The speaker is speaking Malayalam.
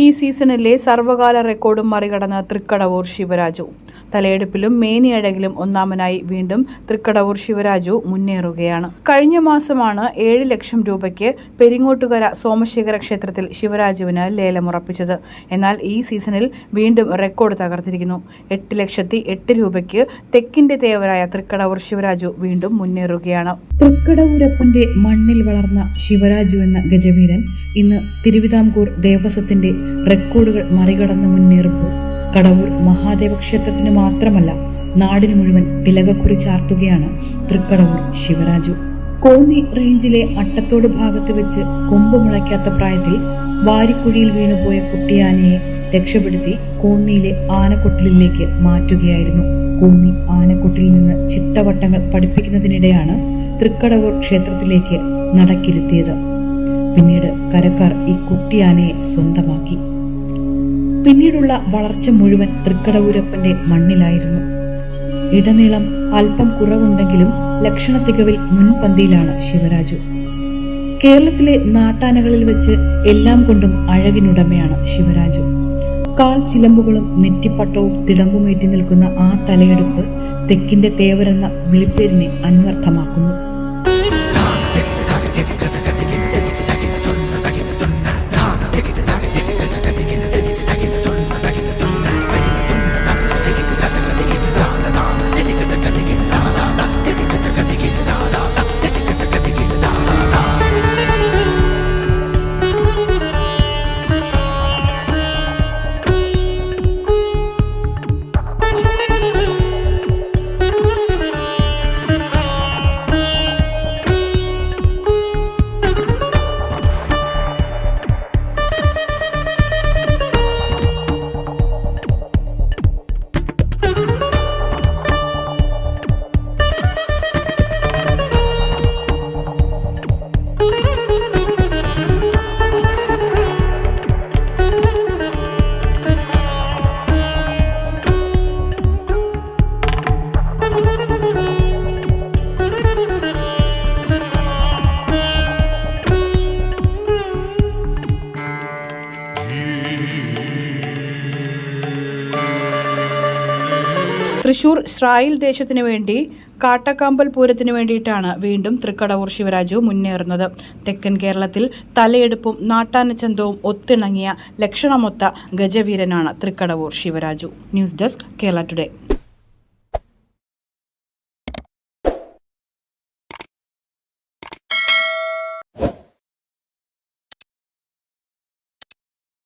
ഈ സീസണിലെ സർവകാല റെക്കോർഡും മറികടന്ന തൃക്കടവൂർ ശിവരാജു. തലയെടുപ്പിലും മേനിയഴകിലും ഒന്നാമനായി വീണ്ടും തൃക്കടവൂർ ശിവരാജു മുന്നേറുകയാണ്. കഴിഞ്ഞ മാസമാണ് 7 ലക്ഷം രൂപയ്ക്ക് പെരിങ്ങോട്ടുകര സോമശേഖര ക്ഷേത്രത്തിൽ ശിവരാജുവിന് ലേലമുറപ്പിച്ചത്. എന്നാൽ ഈ സീസണിൽ വീണ്ടും റെക്കോർഡ് തകർത്തിരിക്കുന്നു. 8,08,000 രൂപയ്ക്ക് തെക്കിന്റെ തേവരായ തൃക്കടവൂർ ശിവരാജു വീണ്ടും മുന്നേറുകയാണ്. തൃക്കടവൂരപ്പന്റെ മണ്ണിൽ വളർന്ന ശിവരാജു എന്ന ഗജവീരൻ ഇന്ന് തിരുവിതാംകൂർ ദേവസ്വത്തിന്റെ റെക്കോർഡുകൾ മറികടന്ന് മുന്നേറുമ്പോൾ കടവൂർ മഹാദേവ ക്ഷേത്രത്തിന് മാത്രമല്ല നാടിന് മുഴുവൻ തിലകക്കുറി ചാർത്തുകയാണ് തൃക്കടവൂർ ശിവരാജു. കോന്നി റേഞ്ചിലെ അട്ടത്തോട് ഭാഗത്ത് വെച്ച് കൊമ്പ് മുളയ്ക്കാത്ത പ്രായത്തിൽ വാരിക്കുഴിയിൽ വീണുപോയ കുട്ടിയാനയെ രക്ഷപ്പെടുത്തി കോന്നിയിലെ ആനക്കൊട്ടിലിലേക്ക് മാറ്റുകയായിരുന്നു. കോന്നി ആനക്കൊട്ടിൽ നിന്ന് ചിട്ടവട്ടങ്ങൾ പഠിപ്പിക്കുന്നതിനിടെയാണ് തൃക്കടവൂർ ക്ഷേത്രത്തിലേക്ക് നടക്കിരുത്തിയത്. പിന്നീട് കരക്കാർ ഈ കുട്ടിയാനയെ സ്വന്തമാക്കി. പിന്നീടുള്ള വളർച്ച മുഴുവൻ തൃക്കടവൂരപ്പന്റെ മണ്ണിലായിരുന്നു. ഇടനീളം അല്പം കുറവുണ്ടെങ്കിലും ലക്ഷണ തികവിൽ മുൻപന്തിയിലാണ് ശിവരാജു. കേരളത്തിലെ നാട്ടാനകളിൽ വെച്ച് എല്ലാം കൊണ്ടും അഴകിനുടമയാണ് ശിവരാജു. കാൽ ചിലമ്പുകളും നെറ്റിപ്പട്ടവും തിടമ്പുമേറ്റി നിൽക്കുന്ന ആ തലയെടുപ്പ് തെക്കിന്റെ തേവരെന്ന വിളിപ്പേരിനെ അന്വർത്ഥമാക്കുന്നു. തൃശൂർ ശ്രായിൽ ദേശത്തിനു വേണ്ടി കാട്ടക്കാമ്പൽ പൂരത്തിനു വേണ്ടിയിട്ടാണ് വീണ്ടും തൃക്കടവൂർ ശിവരാജു മുന്നേറുന്നത്. തെക്കൻ കേരളത്തിൽ തലയെടുപ്പും നാട്ടാനച്ചന്തവും ഒത്തിണങ്ങിയ ലക്ഷണമൊത്ത ഗജവീരനാണ് Thrikkadavoor Sivaraju. News desk Kerala today.